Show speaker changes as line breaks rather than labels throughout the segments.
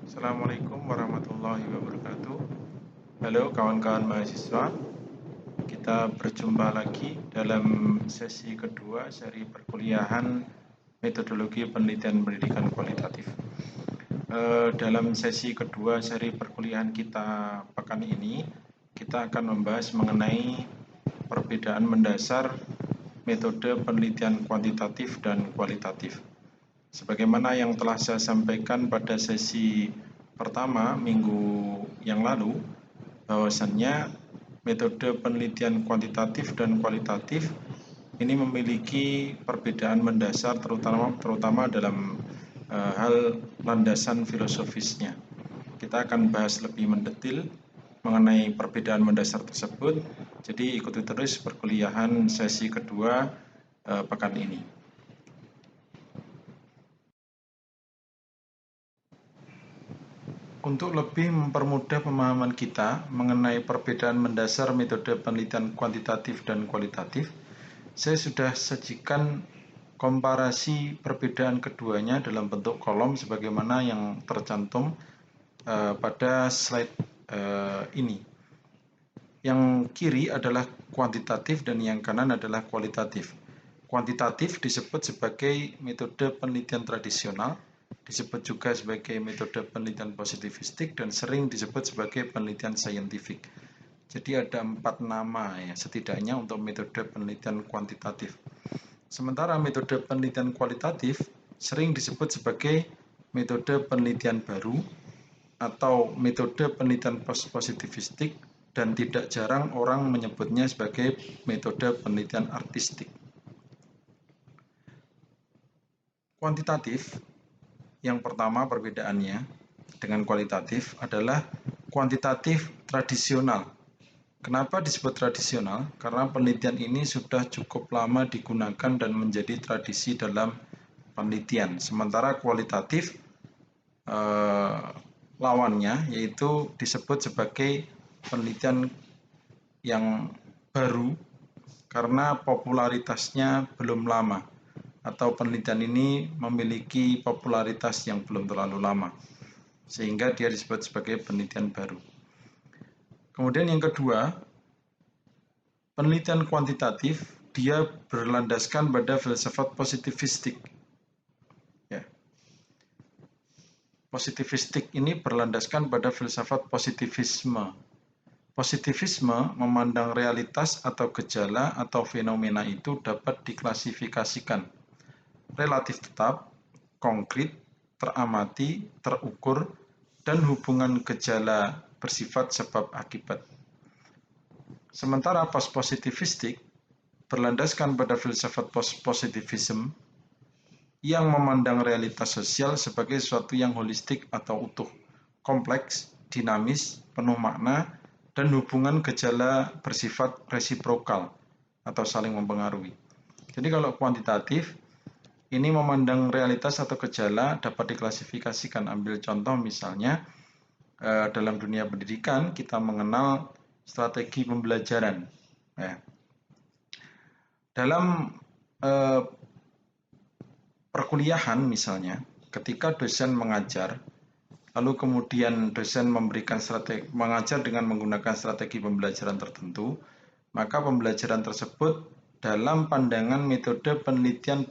Assalamualaikum warahmatullahi wabarakatuh. Halo kawan-kawan mahasiswa, kita berjumpa lagi dalam sesi kedua seri perkuliahan metodologi penelitian pendidikan kualitatif. Dalam sesi kedua seri perkuliahan kita pekan ini, kita akan membahas mengenai perbedaan mendasar metode penelitian kuantitatif dan kualitatif. Sebagaimana yang telah saya sampaikan pada sesi pertama minggu yang lalu, bahwasannya metode penelitian kuantitatif dan kualitatif ini memiliki perbedaan mendasar terutama dalam hal landasan filosofisnya. Kita akan bahas lebih mendetil mengenai perbedaan mendasar tersebut. Jadi ikuti terus perkuliahan sesi kedua pekan ini. Untuk lebih mempermudah pemahaman kita mengenai perbedaan mendasar metode penelitian kuantitatif dan kualitatif, saya sudah sajikan komparasi perbedaan keduanya dalam bentuk kolom sebagaimana yang tercantum pada slide ini. Yang kiri adalah kuantitatif dan yang kanan adalah kualitatif. Kuantitatif disebut sebagai metode penelitian tradisional, disebut juga sebagai metode penelitian positivistik, dan sering disebut sebagai penelitian saintifik. Jadi ada 4 nama ya setidaknya untuk metode penelitian kuantitatif. Sementara metode penelitian kualitatif sering disebut sebagai metode penelitian baru atau metode penelitian positivistik, dan tidak jarang orang menyebutnya sebagai metode penelitian artistik. Kuantitatif, yang pertama perbedaannya dengan kualitatif adalah kuantitatif tradisional. Kenapa disebut tradisional? Karena penelitian ini sudah cukup lama digunakan dan menjadi tradisi dalam penelitian. Sementara kualitatif lawannya yaitu disebut sebagai penelitian yang baru karena popularitasnya belum lama, atau penelitian ini memiliki popularitas yang belum terlalu lama, sehingga dia disebut sebagai penelitian baru. Kemudian yang kedua, penelitian kuantitatif dia berlandaskan pada filsafat positivistik. Ya. Positivistik ini berlandaskan pada filsafat positivisme. Positivisme memandang realitas atau gejala atau fenomena itu dapat diklasifikasikan relatif tetap, konkret, teramati, terukur, dan hubungan gejala bersifat sebab akibat. Sementara post-positivistik berlandaskan pada filsafat positivism yang memandang realitas sosial sebagai sesuatu yang holistik atau utuh, kompleks, dinamis, penuh makna, dan hubungan gejala bersifat resiprokal atau saling mempengaruhi. Jadi kalau kuantitatif ini memandang realitas atau gejala dapat diklasifikasikan. Ambil contoh misalnya dalam dunia pendidikan kita mengenal strategi pembelajaran. Dalam perkuliahan misalnya, ketika dosen mengajar, lalu kemudian dosen memberikan mengajar dengan menggunakan strategi pembelajaran tertentu, maka pembelajaran tersebut dalam pandangan metode penelitian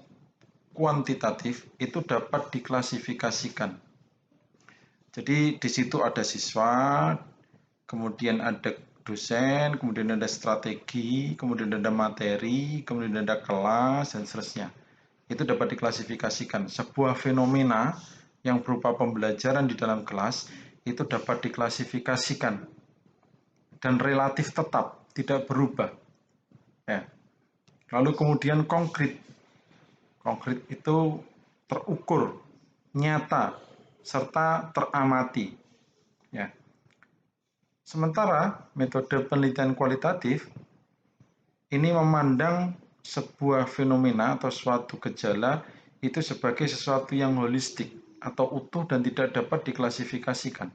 kuantitatif itu dapat diklasifikasikan. Jadi di situ ada siswa, kemudian ada dosen, kemudian ada strategi, kemudian ada materi, kemudian ada kelas, dan seterusnya. Itu dapat diklasifikasikan. Sebuah fenomena yang berupa pembelajaran di dalam kelas itu dapat diklasifikasikan dan relatif tetap, tidak berubah. Ya. Lalu kemudian konkret. Konkret itu terukur, nyata, serta teramati. Ya. Sementara metode penelitian kualitatif ini memandang sebuah fenomena atau suatu gejala itu sebagai sesuatu yang holistik atau utuh dan tidak dapat diklasifikasikan.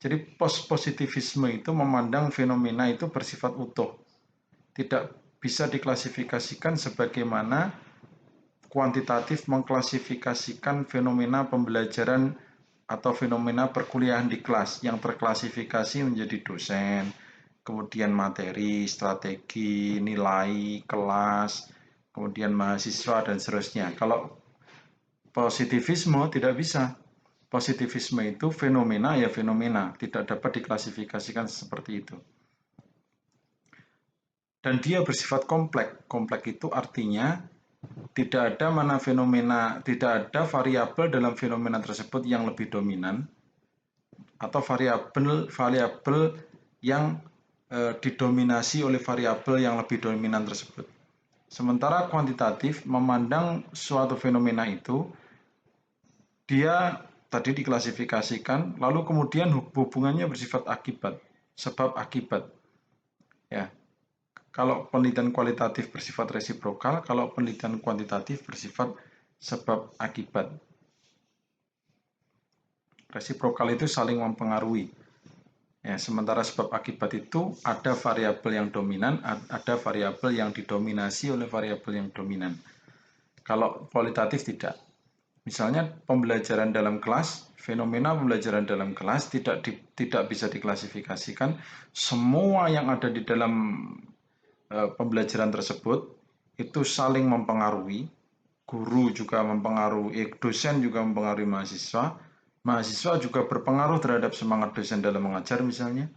Jadi post-positivisme itu memandang fenomena itu bersifat utuh, tidak bisa diklasifikasikan sebagaimana kuantitatif mengklasifikasikan fenomena pembelajaran atau fenomena perkuliahan di kelas yang terklasifikasi menjadi dosen, kemudian materi, strategi, nilai, kelas, kemudian mahasiswa, dan seterusnya. Kalau positivisme tidak bisa. Positivisme itu fenomena ya fenomena, tidak dapat diklasifikasikan seperti itu. Dan dia bersifat kompleks. Kompleks itu artinya tidak ada mana fenomena, tidak ada variabel dalam fenomena tersebut yang lebih dominan atau variabel yang didominasi oleh variabel yang lebih dominan tersebut. Sementara kuantitatif memandang suatu fenomena itu, dia tadi diklasifikasikan, lalu kemudian hubungannya bersifat akibat, sebab akibat. Ya, kalau penelitian kualitatif bersifat resiprokal, kalau penelitian kuantitatif bersifat sebab akibat. Resiprokal itu saling mempengaruhi. Ya, sementara sebab akibat itu ada variabel yang dominan, ada variabel yang didominasi oleh variabel yang dominan. Kalau kualitatif tidak. Misalnya pembelajaran dalam kelas, fenomena pembelajaran dalam kelas tidak bisa diklasifikasikan. Semua yang ada di dalam pembelajaran tersebut itu saling mempengaruhi. Guru juga mempengaruhi, dosen juga mempengaruhi mahasiswa. Mahasiswa juga berpengaruh terhadap semangat dosen dalam mengajar misalnya.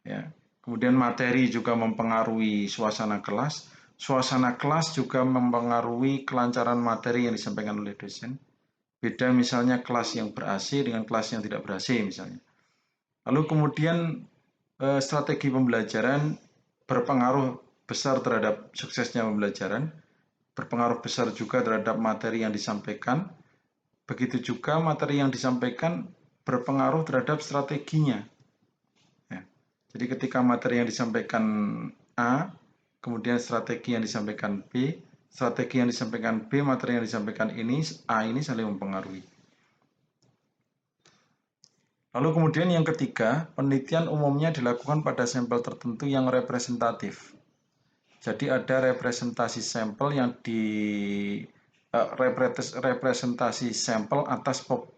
Ya. Kemudian materi juga mempengaruhi suasana kelas. Suasana kelas juga mempengaruhi kelancaran materi yang disampaikan oleh dosen. Beda misalnya kelas yang ber-AC dengan kelas yang tidak ber-AC misalnya. Lalu kemudian strategi pembelajaran berpengaruh besar terhadap suksesnya pembelajaran, berpengaruh besar juga terhadap materi yang disampaikan. Begitu juga materi yang disampaikan berpengaruh terhadap strateginya. Ya. Jadi ketika materi yang disampaikan A, kemudian strategi yang disampaikan B, strategi yang disampaikan B, materi yang disampaikan ini, A ini saling mempengaruhi. Lalu kemudian yang ketiga, penelitian umumnya dilakukan pada sampel tertentu yang representatif. Jadi ada representasi sampel yang representasi sampel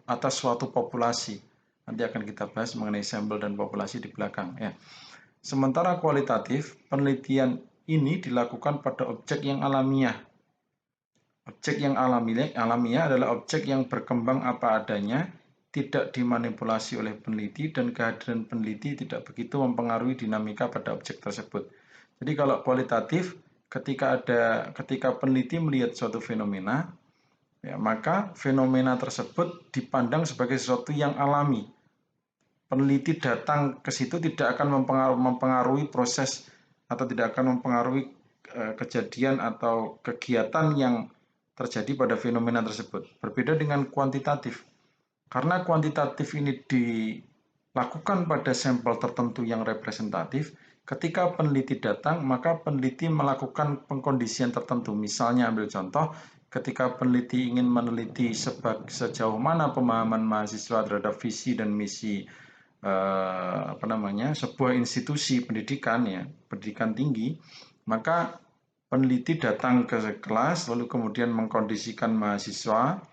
atas suatu populasi. Nanti akan kita bahas mengenai sampel dan populasi di belakang ya. Sementara kualitatif, penelitian ini dilakukan pada objek yang alamiah. Objek yang alamiah adalah objek yang berkembang apa adanya, tidak dimanipulasi oleh peneliti, dan kehadiran peneliti tidak begitu mempengaruhi dinamika pada objek tersebut. Jadi kalau kualitatif, ketika peneliti melihat suatu fenomena, ya, maka fenomena tersebut dipandang sebagai sesuatu yang alami. Peneliti datang ke situ tidak akan mempengaruhi proses atau tidak akan mempengaruhi kejadian atau kegiatan yang terjadi pada fenomena tersebut. Berbeda dengan kuantitatif. Karena kuantitatif ini dilakukan pada sampel tertentu yang representatif, ketika peneliti datang, maka peneliti melakukan pengkondisian tertentu. Misalnya ambil contoh, ketika peneliti ingin meneliti sejauh mana pemahaman mahasiswa terhadap visi dan misi sebuah institusi pendidikan ya, pendidikan tinggi, maka peneliti datang ke kelas lalu kemudian mengkondisikan mahasiswa,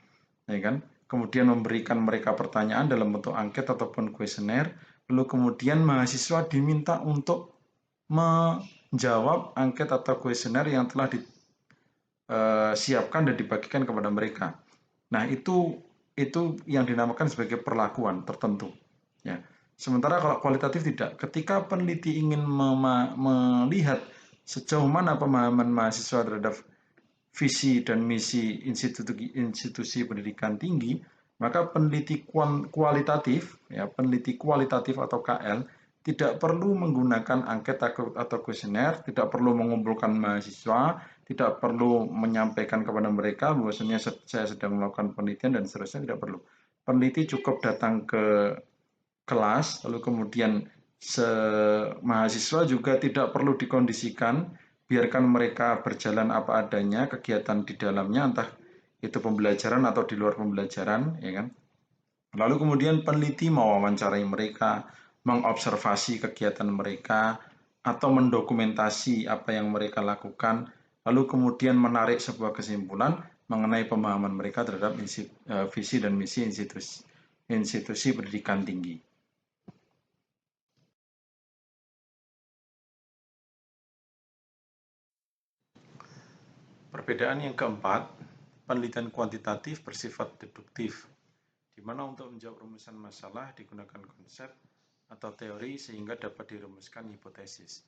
ya kan? Kemudian memberikan mereka pertanyaan dalam bentuk angket ataupun kuesioner, lalu kemudian mahasiswa diminta untuk menjawab angket atau kuesioner yang telah disiapkan dan dibagikan kepada mereka. Nah, itu yang dinamakan sebagai perlakuan tertentu. Ya. Sementara kalau kualitatif tidak. Ketika peneliti ingin melihat sejauh mana pemahaman mahasiswa terhadap visi dan misi institusi pendidikan tinggi, maka peneliti kualitatif, ya, peneliti kualitatif atau KL tidak perlu menggunakan angket atau kuesioner, tidak perlu mengumpulkan mahasiswa, tidak perlu menyampaikan kepada mereka bahwasanya saya sedang melakukan penelitian dan seterusnya, tidak perlu. Peneliti cukup datang ke kelas, lalu kemudian mahasiswa juga tidak perlu dikondisikan, biarkan mereka berjalan apa adanya, kegiatan di dalamnya, entah itu pembelajaran atau di luar pembelajaran, ya kan. Lalu kemudian peneliti mewawancarai mereka, mengobservasi kegiatan mereka, atau mendokumentasi apa yang mereka lakukan, lalu kemudian menarik sebuah kesimpulan mengenai pemahaman mereka terhadap visi dan misi institusi institusi pendidikan tinggi. Perbedaan yang keempat, penelitian kuantitatif bersifat deduktif, di mana untuk menjawab rumusan masalah digunakan konsep atau teori sehingga dapat dirumuskan hipotesis.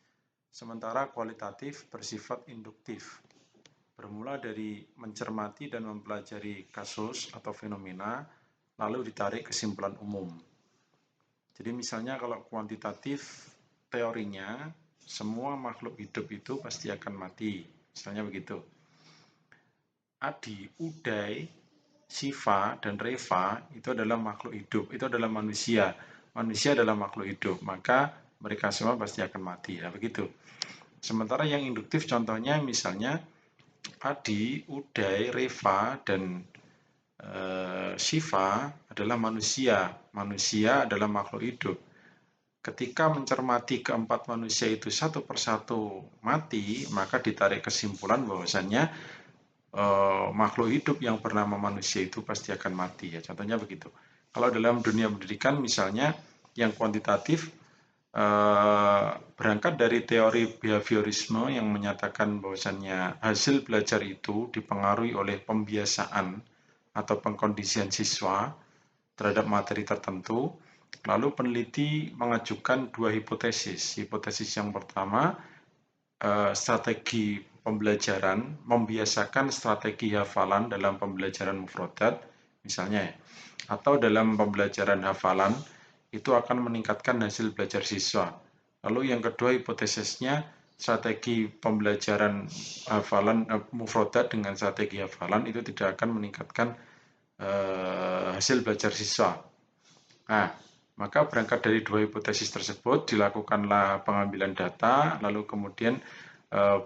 Sementara kualitatif bersifat induktif, bermula dari mencermati dan mempelajari kasus atau fenomena, lalu ditarik kesimpulan umum. Jadi misalnya kalau kuantitatif teorinya, semua makhluk hidup itu pasti akan mati, misalnya begitu. Adi, Uday, Siva, dan Reva itu adalah makhluk hidup, itu adalah manusia. Manusia adalah makhluk hidup, maka mereka semua pasti akan mati. Nah, begitu. Sementara yang induktif contohnya misalnya Adi, Uday, Reva, dan Siva adalah manusia. Manusia adalah makhluk hidup. Ketika mencermati keempat manusia itu satu persatu mati, maka ditarik kesimpulan bahwasannya makhluk hidup yang bernama manusia itu pasti akan mati ya. Contohnya begitu. Kalau dalam dunia pendidikan misalnya yang kuantitatif berangkat dari teori behaviorisme yang menyatakan bahwasannya hasil belajar itu dipengaruhi oleh pembiasaan atau pengkondisian siswa terhadap materi tertentu. Lalu peneliti mengajukan dua hipotesis. Hipotesis yang pertama, strategi pembelajaran, membiasakan strategi hafalan dalam pembelajaran mufradat, misalnya ya, atau dalam pembelajaran hafalan, itu akan meningkatkan hasil belajar siswa. Lalu yang kedua hipotesisnya, strategi pembelajaran hafalan mufradat dengan strategi hafalan itu tidak akan meningkatkan hasil belajar siswa. Nah, maka berangkat dari dua hipotesis tersebut dilakukanlah pengambilan data, lalu kemudian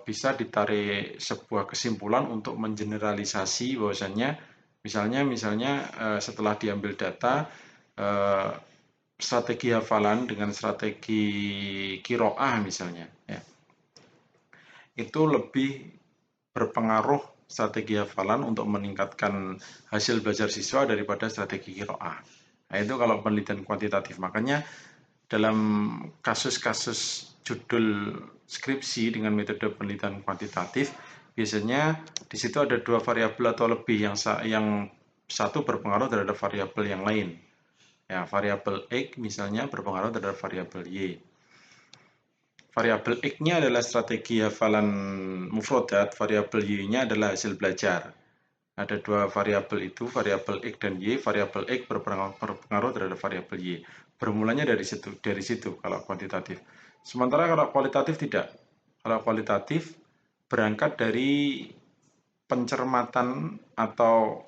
bisa ditarik sebuah kesimpulan untuk mengeneralisasi bahwasannya misalnya setelah diambil data strategi hafalan dengan strategi qiraah misalnya ya, itu lebih berpengaruh strategi hafalan untuk meningkatkan hasil belajar siswa daripada strategi qiraah. Nah, itu kalau penelitian kuantitatif. Makanya dalam kasus-kasus judul skripsi dengan metode penelitian kuantitatif, biasanya di situ ada dua variabel atau lebih yang satu berpengaruh terhadap variabel yang lain. Ya, variabel X misalnya berpengaruh terhadap variabel Y. Variabel X-nya adalah strategi hafalan mufradat, variabel Y-nya adalah hasil belajar. Ada dua variabel itu, variabel X dan Y. Variabel X berpengaruh terhadap variabel Y. Bermulanya dari situ kalau kuantitatif. Sementara kalau kualitatif tidak. Kalau kualitatif berangkat dari pencermatan atau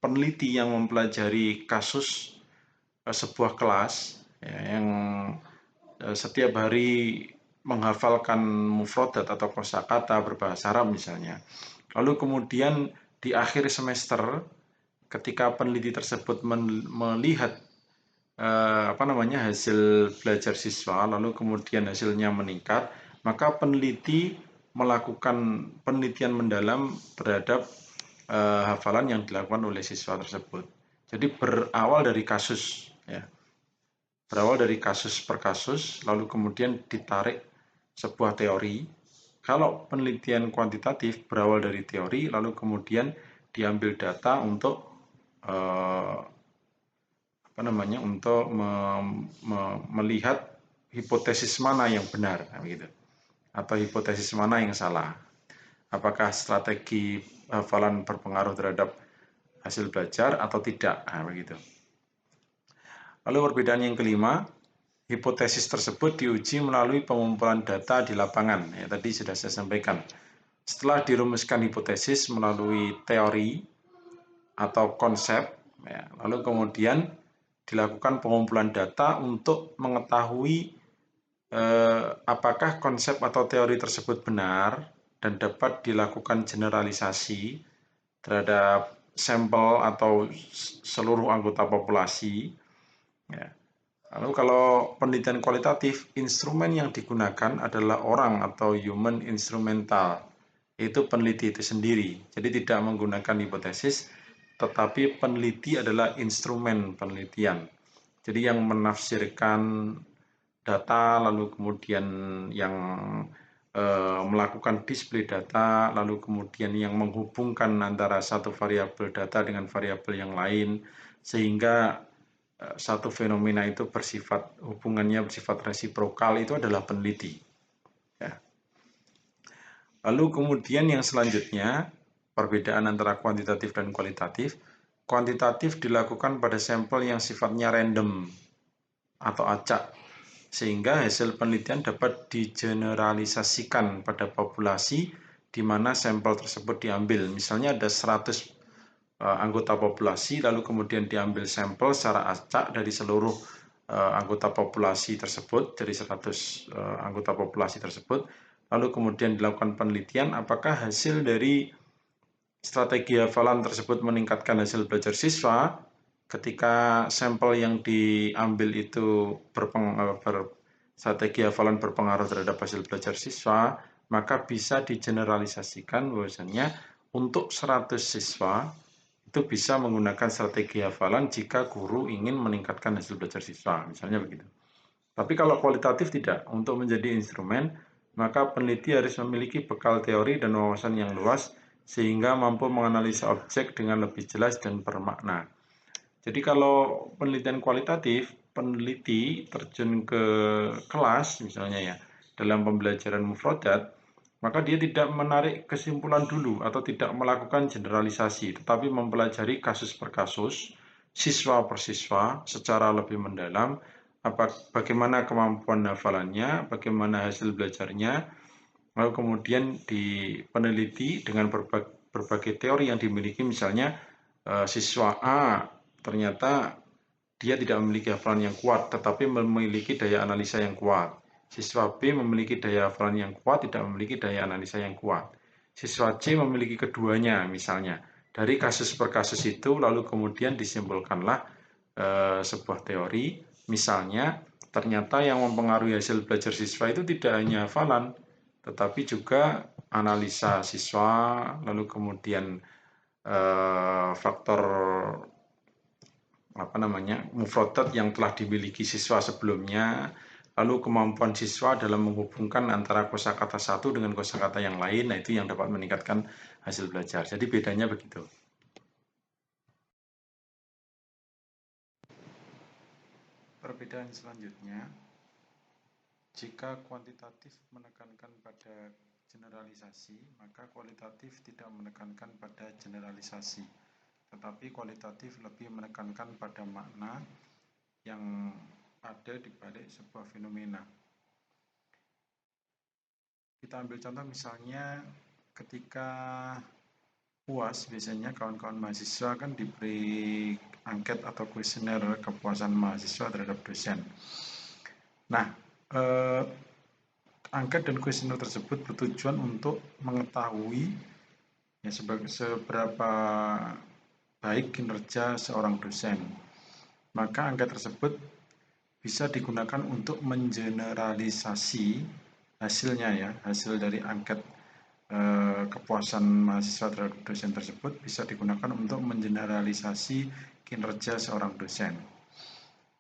peneliti yang mempelajari kasus sebuah kelas ya, yang setiap hari menghafalkan mufradat atau kosakata berbahasa Arab misalnya. Lalu kemudian di akhir semester ketika peneliti tersebut melihat hasil belajar siswa lalu kemudian hasilnya meningkat, maka peneliti melakukan penelitian mendalam terhadap hafalan yang dilakukan oleh siswa tersebut. Jadi berawal dari kasus ya. Berawal dari kasus per kasus lalu kemudian ditarik sebuah teori. Kalau penelitian kuantitatif berawal dari teori lalu kemudian diambil data untuk untuk melihat hipotesis mana yang benar gitu, atau hipotesis mana yang salah. Apakah strategi hafalan berpengaruh terhadap hasil belajar atau tidak, nah, begitu. Lalu perbedaan yang kelima, hipotesis tersebut diuji melalui pengumpulan data di lapangan. Ya, tadi sudah saya sampaikan. Setelah dirumuskan hipotesis melalui teori atau konsep, ya, lalu kemudian dilakukan pengumpulan data untuk mengetahui apakah konsep atau teori tersebut benar dan dapat dilakukan generalisasi terhadap sampel atau seluruh anggota populasi. Ya. Lalu kalau penelitian kualitatif, instrumen yang digunakan adalah orang atau human instrumental, yaitu peneliti itu sendiri. Jadi tidak menggunakan hipotesis, tetapi peneliti adalah instrumen penelitian. Jadi yang menafsirkan data, lalu kemudian yang melakukan display data, lalu kemudian yang menghubungkan antara satu variabel data dengan variabel yang lain, sehingga satu fenomena itu hubungannya bersifat resiprokal, itu adalah peneliti. Ya. Lalu kemudian yang selanjutnya, perbedaan antara kuantitatif dan kualitatif. Kuantitatif dilakukan pada sampel yang sifatnya random atau acak, sehingga hasil penelitian dapat digeneralisasikan pada populasi di mana sampel tersebut diambil. Misalnya ada 100 anggota populasi, lalu kemudian diambil sampel secara acak dari seluruh anggota populasi tersebut, dari 100 anggota populasi tersebut, lalu kemudian dilakukan penelitian apakah hasil dari strategi hafalan tersebut meningkatkan hasil belajar siswa. Ketika sampel yang diambil itu strategi hafalan berpengaruh terhadap hasil belajar siswa, maka bisa digeneralisasikan bahwasannya untuk 100 siswa itu bisa menggunakan strategi hafalan jika guru ingin meningkatkan hasil belajar siswa, misalnya begitu. Tapi kalau kualitatif tidak, untuk menjadi instrumen, maka peneliti harus memiliki bekal teori dan wawasan yang luas sehingga mampu menganalisa objek dengan lebih jelas dan bermakna. Jadi kalau penelitian kualitatif, peneliti terjun ke kelas misalnya ya, dalam pembelajaran mufradat, maka dia tidak menarik kesimpulan dulu atau tidak melakukan generalisasi, tetapi mempelajari kasus per kasus, siswa per siswa secara lebih mendalam, bagaimana kemampuan hafalannya, bagaimana hasil belajarnya, lalu kemudian peneliti dengan berbagai teori yang dimiliki, misalnya siswa A ternyata dia tidak memiliki hafalan yang kuat, tetapi memiliki daya analisa yang kuat. Siswa B memiliki daya hafalan yang kuat, tidak memiliki daya analisa yang kuat. Siswa C memiliki keduanya, misalnya. Dari kasus per kasus itu, lalu kemudian disimpulkanlah sebuah teori, misalnya ternyata yang mempengaruhi hasil belajar siswa itu tidak hanya hafalan, tetapi juga analisa siswa, lalu kemudian faktor mufradat yang telah dimiliki siswa sebelumnya, lalu kemampuan siswa dalam menghubungkan antara kosakata satu dengan kosakata yang lain, nah itu yang dapat meningkatkan hasil belajar. Jadi bedanya begitu. Perbedaan selanjutnya, jika kuantitatif menekankan pada generalisasi, maka kualitatif tidak menekankan pada generalisasi, tetapi kualitatif lebih menekankan pada makna yang ada di balik sebuah fenomena. Kita ambil contoh misalnya ketika UAS, biasanya kawan-kawan mahasiswa kan diberi angket atau kuesioner kepuasan mahasiswa terhadap dosen. Nah, angket dan kuesioner tersebut bertujuan untuk mengetahui ya, seberapa baik kinerja seorang dosen. Maka angket tersebut bisa digunakan untuk mengeneralisasi hasilnya ya, hasil dari angket kepuasan mahasiswa terhadap dosen tersebut bisa digunakan untuk mengeneralisasi kinerja seorang dosen.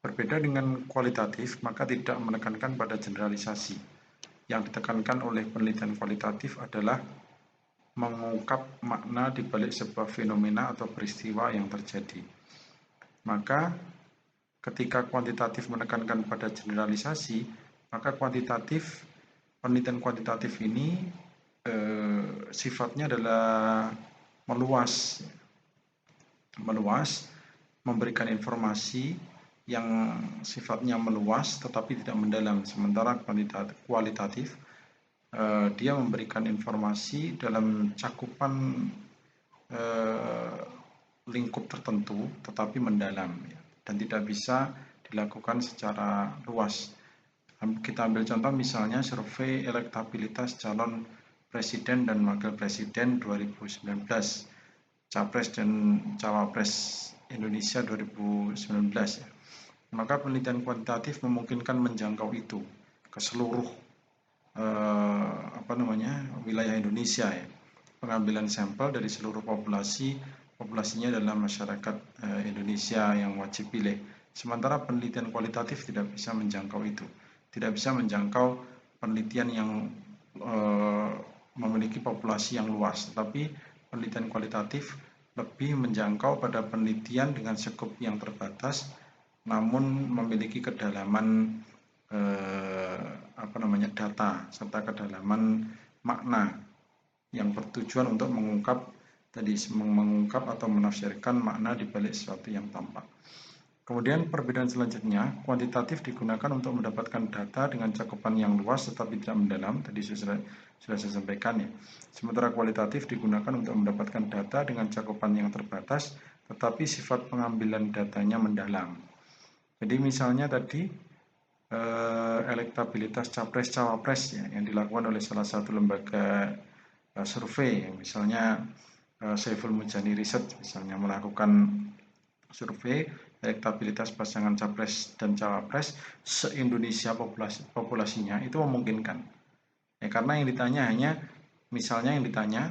Berbeda dengan kualitatif, maka tidak menekankan pada generalisasi. Yang ditekankan oleh penelitian kualitatif adalah mengungkap makna di balik sebuah fenomena atau peristiwa yang terjadi. Maka ketika kuantitatif menekankan pada generalisasi, maka penelitian kuantitatif ini sifatnya adalah meluas, memberikan informasi yang sifatnya meluas tetapi tidak mendalam. Sementara kualitatif dia memberikan informasi dalam cakupan lingkup tertentu tetapi mendalam ya, dan tidak bisa dilakukan secara luas. Kita ambil contoh misalnya survei elektabilitas calon presiden dan wakil presiden 2019, capres dan cawapres Indonesia 2019 ya. Maka penelitian kuantitatif memungkinkan menjangkau itu ke seluruh wilayah Indonesia ya. Pengambilan sampel dari seluruh populasi populasinya adalah masyarakat Indonesia yang wajib pilih. Sementara penelitian kualitatif tidak bisa menjangkau itu, tidak bisa menjangkau penelitian yang memiliki populasi yang luas, tetapi penelitian kualitatif lebih menjangkau pada penelitian dengan skup yang terbatas, namun memiliki kedalaman data serta kedalaman makna yang bertujuan untuk mengungkap atau menafsirkan makna di balik sesuatu yang tampak. Kemudian perbedaan selanjutnya, kuantitatif digunakan untuk mendapatkan data dengan cakupan yang luas tetapi tidak mendalam, tadi sudah saya sampaikan ya. Sementara kualitatif digunakan untuk mendapatkan data dengan cakupan yang terbatas tetapi sifat pengambilan datanya mendalam. Jadi misalnya tadi elektabilitas capres-cawapres ya, yang dilakukan oleh salah satu lembaga survei, misalnya Saiful Mujani Research misalnya melakukan survei elektabilitas pasangan capres dan cawapres se-Indonesia populasinya, itu memungkinkan. Ya, karena yang ditanya hanya, misalnya yang ditanya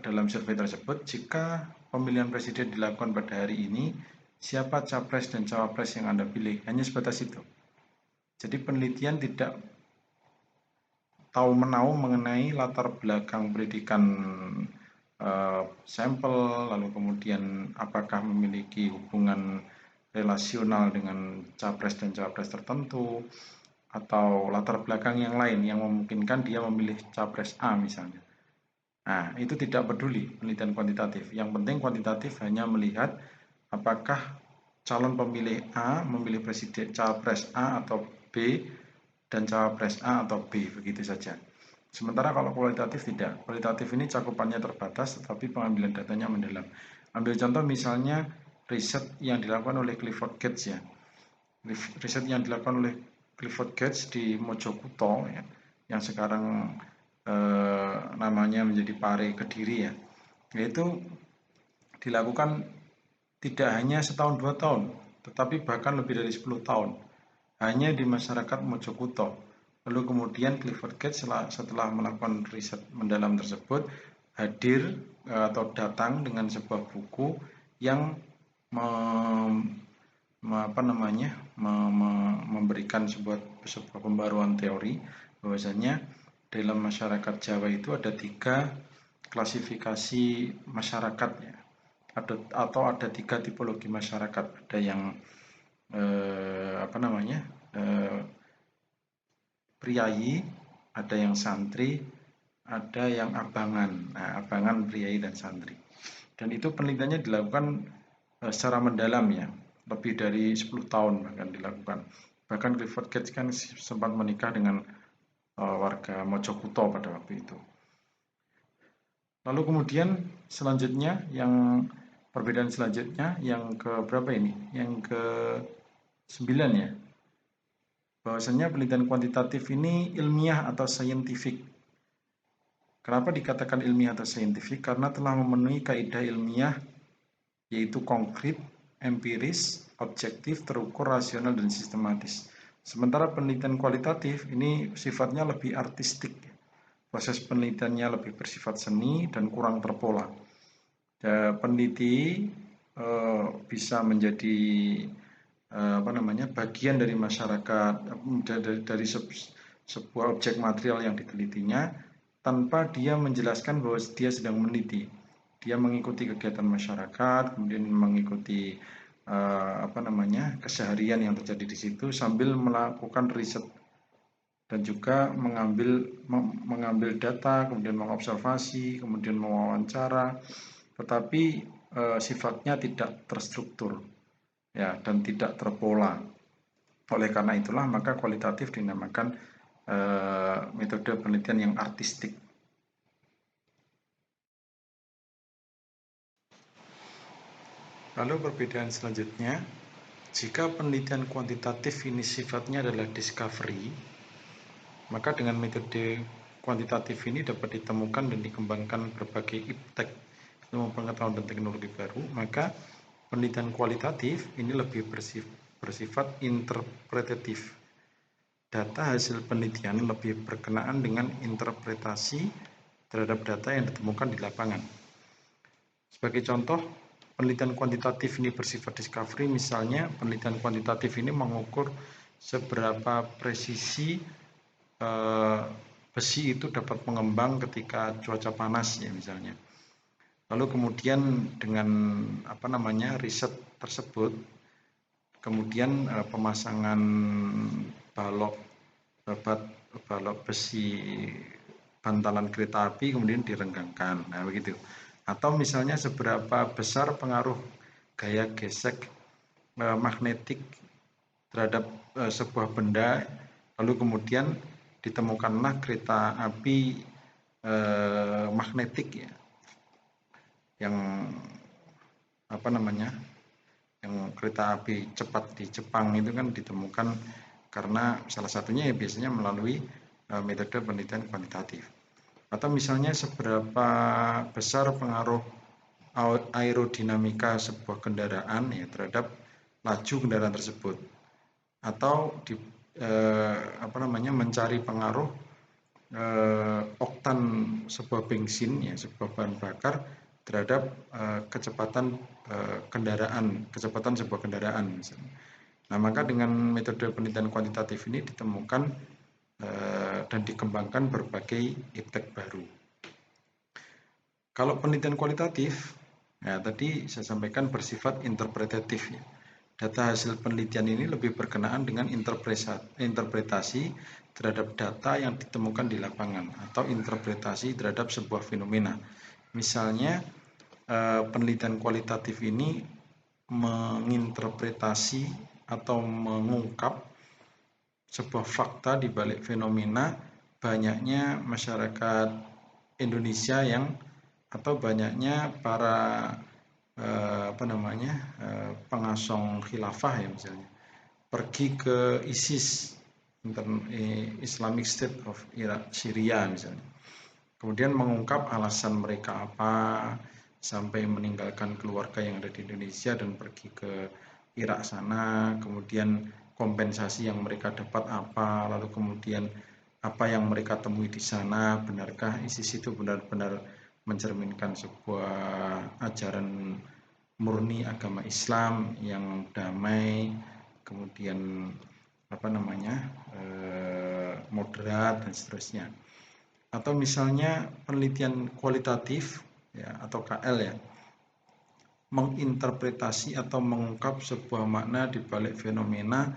dalam survei tersebut, jika pemilihan presiden dilakukan pada hari ini, siapa capres dan cawapres yang Anda pilih? Hanya sebatas itu. Jadi penelitian tidak tahu menau mengenai latar belakang pendidikan sampel, lalu kemudian apakah memiliki hubungan relasional dengan capres dan cawapres tertentu, atau latar belakang yang lain yang memungkinkan dia memilih capres A misalnya. Nah, itu tidak peduli penelitian kuantitatif. Yang penting kuantitatif hanya melihat apakah calon pemilih A memilih presiden capres A atau B dan cawapres A atau B, begitu saja. Sementara kalau kualitatif tidak. Kualitatif ini cakupannya terbatas tetapi pengambilan datanya mendalam. Ambil contoh misalnya riset yang dilakukan oleh Clifford Geertz ya. Riset yang dilakukan oleh Clifford Geertz di Mojokerto ya, yang sekarang namanya menjadi Pare Kediri ya. Yaitu dilakukan tidak hanya setahun 2 tahun, tetapi bahkan lebih dari 10 tahun. Hanya di masyarakat Mojokerto. Lalu kemudian Clifford Geertz setelah melakukan riset mendalam tersebut hadir atau datang dengan sebuah buku yang memberikan sebuah pembaruan teori bahwasanya dalam masyarakat Jawa itu ada 3 klasifikasi masyarakatnya, atau ada 3 tipologi masyarakat. Ada yang priayi, ada yang santri, ada yang abangan. Nah, abangan, priayi, dan santri. Dan itu penelitiannya dilakukan secara mendalam ya, lebih dari 10 tahun bahkan dilakukan. Bahkan Clifford Geertz kan sempat menikah dengan warga Mojokerto pada waktu itu. Lalu kemudian selanjutnya, yang perbedaan selanjutnya yang ke berapa ini? Yang ke 9 ya. Bahwasanya penelitian kuantitatif ini ilmiah atau saintifik. Kenapa dikatakan ilmiah atau saintifik? Karena telah memenuhi kaidah ilmiah, yaitu konkret, empiris, objektif, terukur, rasional, dan sistematis. Sementara penelitian kualitatif ini sifatnya lebih artistik. Proses penelitiannya lebih bersifat seni dan kurang terpola. Peneliti bisa menjadi bagian dari masyarakat, dari sebuah objek material yang ditelitinya, tanpa dia menjelaskan bahwa dia sedang meneliti. Dia mengikuti kegiatan masyarakat, kemudian mengikuti keseharian yang terjadi di situ sambil melakukan riset dan juga mengambil data, kemudian mengobservasi, kemudian mewawancara, tetapi sifatnya tidak terstruktur ya, dan tidak terpola. Oleh karena itulah maka kualitatif dinamakan metode penelitian yang artistik. Lalu perbedaan selanjutnya, jika penelitian kuantitatif ini sifatnya adalah discovery, maka dengan metode kuantitatif ini dapat ditemukan dan dikembangkan berbagai iptek, ilmu pengetahuan dan teknologi baru. Maka penelitian kualitatif ini lebih bersifat interpretatif. Data hasil penelitian lebih berkenaan dengan interpretasi terhadap data yang ditemukan di lapangan. Sebagai contoh, penelitian kuantitatif ini bersifat discovery, misalnya penelitian kuantitatif ini mengukur seberapa presisi besi itu dapat mengembang ketika cuaca panas ya misalnya. Lalu kemudian dengan riset tersebut, kemudian pemasangan balok besi bantalan kereta api kemudian direnggangkan. Nah, begitu. Atau misalnya seberapa besar pengaruh gaya gesek magnetik terhadap sebuah benda, lalu kemudian ditemukanlah kereta api magnetik ya, yang yang kereta api cepat di Jepang itu kan ditemukan karena salah satunya ya biasanya melalui metode penelitian kuantitatif. Atau misalnya seberapa besar pengaruh aerodinamika sebuah kendaraan ya terhadap laju kendaraan tersebut, atau mencari pengaruh oktan sebuah bensin ya, sebuah bahan bakar terhadap kecepatan sebuah kendaraan misalnya. Nah, maka dengan metode penelitian kuantitatif ini ditemukan dan dikembangkan berbagai iptek baru. Kalau penelitian kualitatif, ya tadi saya sampaikan bersifat interpretatif ya. Data hasil penelitian ini lebih berkenaan dengan interpretasi terhadap data yang ditemukan di lapangan atau interpretasi terhadap sebuah fenomena. Misalnya penelitian kualitatif ini menginterpretasi atau mengungkap sebuah fakta di balik fenomena banyaknya masyarakat Indonesia atau banyaknya para pengasong khilafah ya misalnya pergi ke ISIS, Islamic State of Iraq, Syria misalnya. Kemudian mengungkap alasan mereka apa sampai meninggalkan keluarga yang ada di Indonesia dan pergi ke Irak sana, kemudian kompensasi yang mereka dapat apa, lalu kemudian apa yang mereka temui di sana, benarkah ISIS itu benar-benar mencerminkan sebuah ajaran murni agama Islam yang damai, kemudian moderat dan seterusnya. Atau misalnya penelitian kualitatif ya, atau KL ya, menginterpretasi atau mengungkap sebuah makna di balik fenomena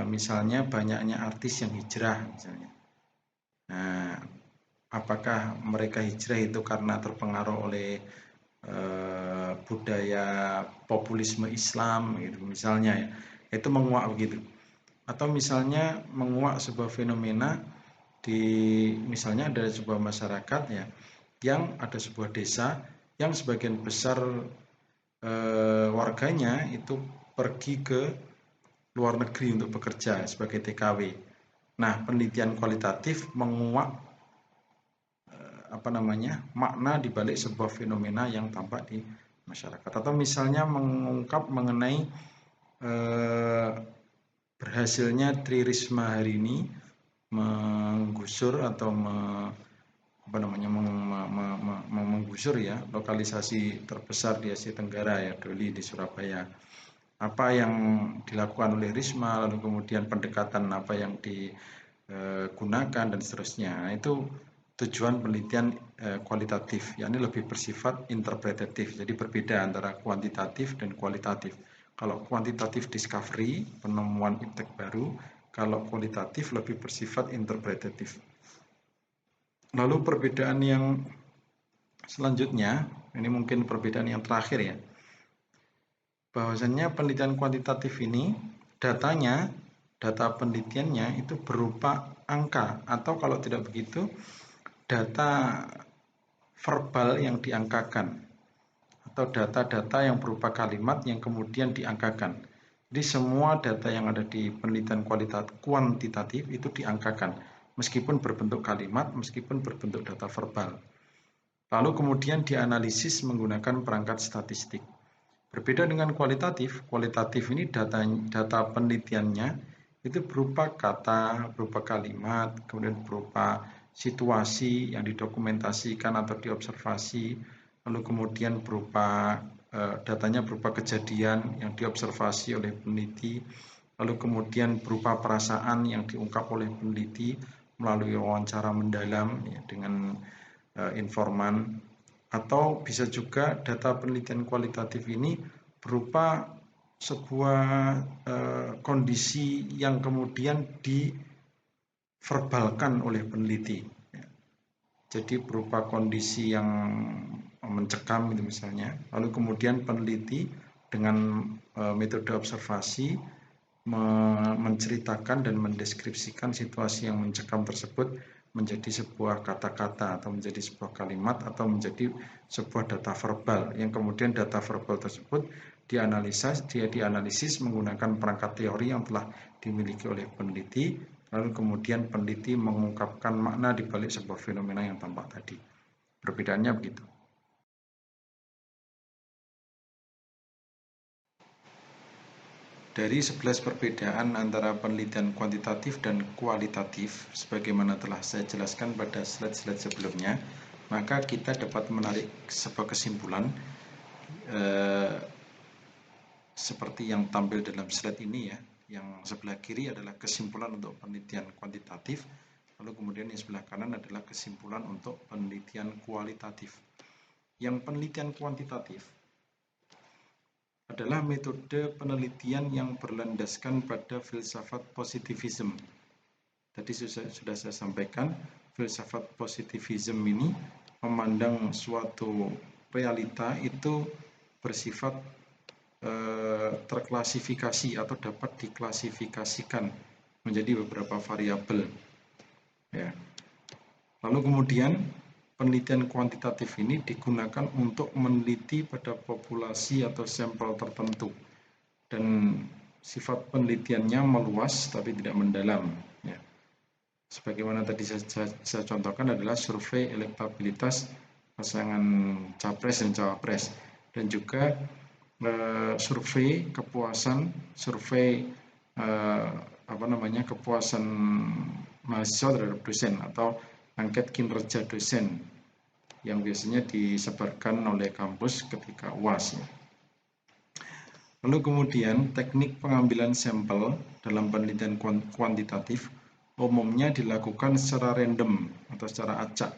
misalnya banyaknya artis yang hijrah misalnya. Nah, apakah mereka hijrah itu karena terpengaruh oleh budaya populisme Islam gitu misalnya ya, itu menguak begitu. Atau misalnya menguak sebuah fenomena misalnya ada sebuah masyarakat ya, yang ada sebuah desa yang sebagian besar warganya itu pergi ke luar negeri untuk bekerja sebagai TKW. Nah, penelitian kualitatif menguak makna di balik sebuah fenomena yang tampak di masyarakat. Atau misalnya mengungkap mengenai berhasilnya Tri Risma hari ini menggusur atau menggusur ya lokalisasi terbesar di Asia Tenggara ya, Doli di Surabaya. Apa yang dilakukan oleh Risma, lalu kemudian pendekatan apa yang digunakan dan seterusnya. Nah, itu tujuan penelitian kualitatif, yakni lebih bersifat interpretatif. Jadi berbeda antara kuantitatif dan kualitatif. Kalau kuantitatif discovery, penemuan iptek baru, kalau kualitatif lebih bersifat interpretatif. Lalu perbedaan yang selanjutnya, ini mungkin perbedaan yang terakhir ya, bahwasannya penelitian kuantitatif ini data penelitiannya itu berupa angka, atau kalau tidak begitu data verbal yang diangkakan, atau data-data yang berupa kalimat yang kemudian diangkakan. Jadi semua data yang ada di penelitian kuantitatif itu diangkakan, meskipun berbentuk kalimat, meskipun berbentuk data verbal. Lalu kemudian dianalisis menggunakan perangkat statistik. Berbeda dengan kualitatif ini data penelitiannya itu berupa kata, berupa kalimat, kemudian berupa situasi yang didokumentasikan atau diobservasi, lalu kemudian berupa datanya berupa kejadian yang diobservasi oleh peneliti, lalu kemudian berupa perasaan yang diungkap oleh peneliti melalui wawancara mendalam ya, dengan informan, atau bisa juga data penelitian kualitatif ini berupa sebuah kondisi yang kemudian diverbalkan oleh peneliti. Jadi berupa kondisi yang mencekam gitu misalnya, lalu kemudian peneliti dengan metode observasi menceritakan dan mendeskripsikan situasi yang mencekam tersebut menjadi sebuah kata-kata atau menjadi sebuah kalimat atau menjadi sebuah data verbal, yang kemudian data verbal tersebut dianalisis menggunakan perangkat teori yang telah dimiliki oleh peneliti, lalu kemudian peneliti mengungkapkan makna di balik sebuah fenomena yang tampak tadi. Perbedaannya begitu. Dari 11 perbedaan antara penelitian kuantitatif dan kualitatif, sebagaimana telah saya jelaskan pada slide-slide sebelumnya, maka kita dapat menarik sebuah kesimpulan seperti yang tampil dalam slide ini ya. Yang sebelah kiri adalah kesimpulan untuk penelitian kuantitatif, lalu kemudian yang sebelah kanan adalah kesimpulan untuk penelitian kualitatif. Yang penelitian kuantitatif adalah metode penelitian yang berlandaskan pada filsafat positivisme. Tadi sudah saya sampaikan, filsafat positivisme ini memandang suatu realita itu bersifat terklasifikasi atau dapat diklasifikasikan menjadi beberapa variabel. Ya. Lalu kemudian penelitian kuantitatif ini digunakan untuk meneliti pada populasi atau sampel tertentu, dan sifat penelitiannya meluas tapi tidak mendalam. Ya. Sebagaimana tadi saya contohkan adalah survei elektabilitas pasangan capres dan cawapres, dan juga survei kepuasan, kepuasan mahasiswa terhadap dosen atau angket kinerja dosen yang biasanya disebarkan oleh kampus ketika UAS. Lalu kemudian teknik pengambilan sampel dalam penelitian kuantitatif umumnya dilakukan secara random atau secara acak.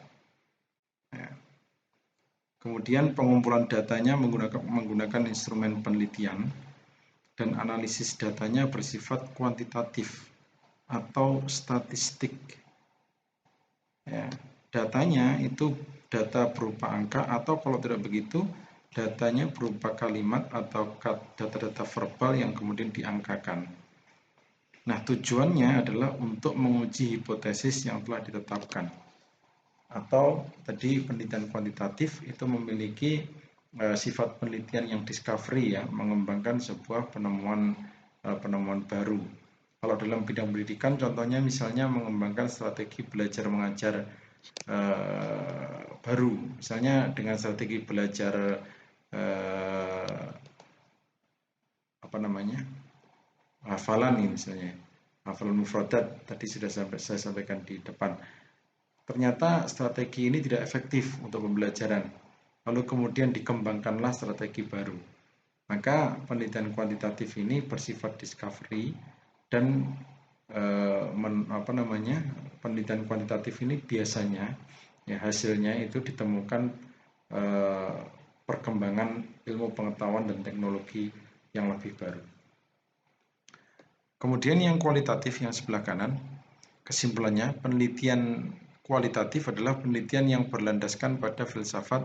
Ya. Kemudian pengumpulan datanya menggunakan instrumen penelitian, dan analisis datanya bersifat kuantitatif atau statistik. Ya, datanya itu data berupa angka, atau kalau tidak begitu, datanya berupa kalimat atau data-data verbal yang kemudian diangkakan. Nah, tujuannya adalah untuk menguji hipotesis yang telah ditetapkan. Atau tadi penelitian kuantitatif itu memiliki sifat penelitian yang discovery, ya, mengembangkan sebuah penemuan baru. Kalau dalam bidang pendidikan contohnya misalnya mengembangkan strategi belajar mengajar baru, misalnya dengan strategi belajar hafalan nih, misalnya hafalan mufradat tadi sudah saya sampaikan di depan. Ternyata strategi ini tidak efektif untuk pembelajaran, lalu kemudian dikembangkanlah strategi baru. Maka penelitian kuantitatif ini bersifat discovery, dan penelitian kuantitatif ini biasanya ya hasilnya itu ditemukan perkembangan ilmu pengetahuan dan teknologi yang lebih baru. Kemudian yang kualitatif yang sebelah kanan, kesimpulannya penelitian kualitatif adalah penelitian yang berlandaskan pada filsafat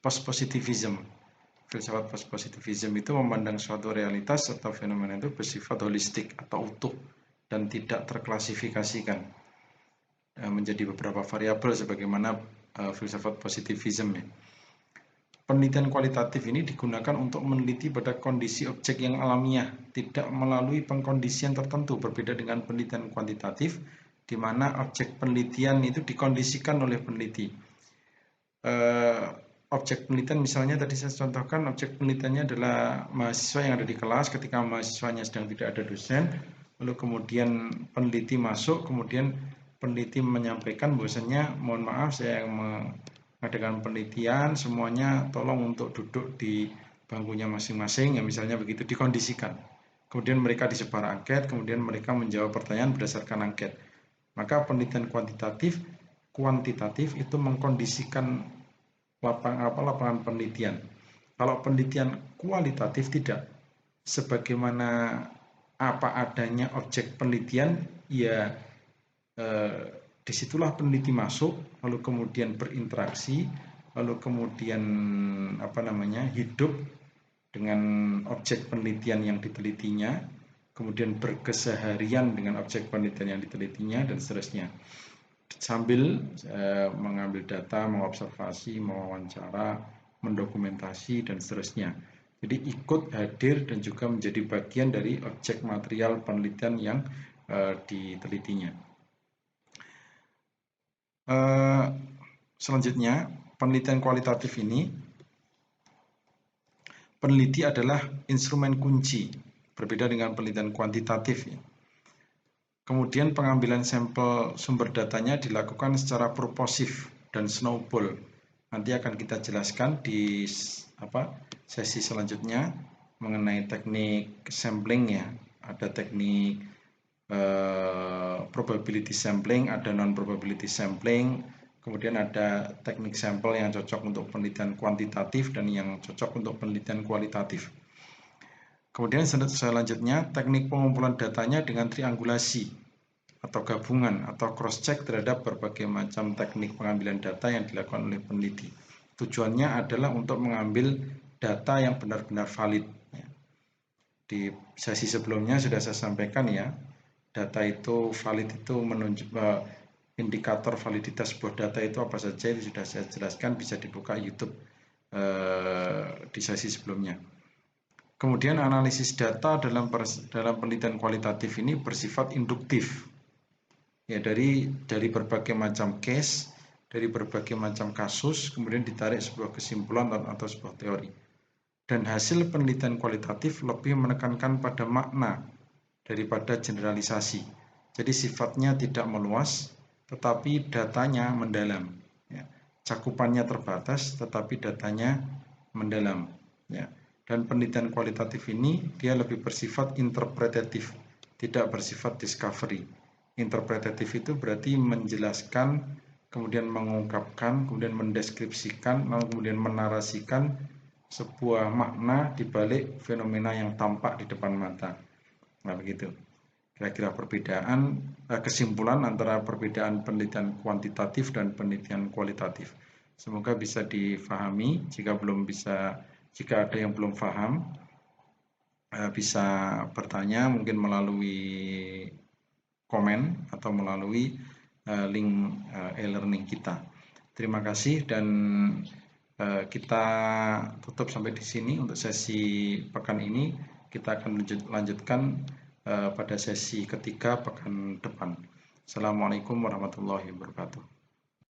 post-positivism. Filsafat post-positivism itu memandang suatu realitas atau fenomena itu bersifat holistik atau utuh dan tidak terklasifikasikan menjadi beberapa variabel sebagaimana filsafat positivism. Penelitian kualitatif ini digunakan untuk meneliti pada kondisi objek yang alamiah, tidak melalui pengkondisian tertentu, berbeda dengan penelitian kuantitatif di mana objek penelitian itu dikondisikan oleh peneliti. Objek penelitian misalnya tadi saya contohkan, objek penelitiannya adalah mahasiswa yang ada di kelas ketika mahasiswanya sedang tidak ada dosen, lalu kemudian peneliti masuk, kemudian peneliti menyampaikan bahwasanya mohon maaf saya yang mengadakan penelitian, semuanya tolong untuk duduk di bangkunya masing-masing, ya misalnya begitu, dikondisikan. Kemudian mereka disebar angket, kemudian mereka menjawab pertanyaan berdasarkan angket. Maka penelitian kuantitatif itu mengkondisikan lapangan penelitian. Kalau penelitian kualitatif tidak. Sebagaimana apa adanya objek penelitian, ya disitulah peneliti masuk, lalu kemudian berinteraksi, lalu kemudian hidup dengan objek penelitian yang ditelitinya, kemudian berkeseharian dengan objek penelitian yang ditelitinya, dan seterusnya. Sambil mengambil data, mengobservasi, mewawancara, mendokumentasi, dan seterusnya. Jadi ikut hadir dan juga menjadi bagian dari objek material penelitian yang ditelitinya. Selanjutnya, penelitian kualitatif ini, peneliti adalah instrumen kunci, berbeda dengan penelitian kuantitatif. Kemudian pengambilan sampel sumber datanya dilakukan secara purposif dan snowball. Nanti akan kita jelaskan di sesi selanjutnya mengenai teknik sampling, ya. Ada teknik probability sampling, ada non-probability sampling, kemudian ada teknik sampel yang cocok untuk penelitian kuantitatif dan yang cocok untuk penelitian kualitatif. Kemudian selanjutnya teknik pengumpulan datanya dengan triangulasi atau gabungan atau cross-check terhadap berbagai macam teknik pengambilan data yang dilakukan oleh peneliti. Tujuannya adalah untuk mengambil data yang benar-benar valid. Di sesi sebelumnya sudah saya sampaikan, ya, data itu valid itu menunjuk indikator validitas sebuah data itu apa saja, itu sudah saya jelaskan, bisa dibuka YouTube di sesi sebelumnya. Kemudian analisis data dalam penelitian kualitatif ini bersifat induktif, ya, dari berbagai macam case, dari berbagai macam kasus, kemudian ditarik sebuah kesimpulan atau sebuah teori. Dan hasil penelitian kualitatif lebih menekankan pada makna daripada generalisasi. Jadi sifatnya tidak meluas, tetapi datanya mendalam. Ya. Cakupannya terbatas, tetapi datanya mendalam. Ya. Dan penelitian kualitatif ini dia lebih bersifat interpretatif, tidak bersifat discovery. Interpretatif itu berarti menjelaskan, kemudian mengungkapkan, kemudian mendeskripsikan, lalu kemudian menarasikan sebuah makna di balik fenomena yang tampak di depan mata. Nah, begitu. Kira-kira perbedaan, kesimpulan antara perbedaan penelitian kuantitatif dan penelitian kualitatif. Semoga bisa difahami. Jika ada yang belum paham, bisa bertanya mungkin melalui komen atau melalui link e-learning kita. Terima kasih, dan kita tutup sampai di sini untuk sesi pekan ini. Kita akan lanjutkan pada sesi ketiga pekan depan. Assalamualaikum warahmatullahi wabarakatuh.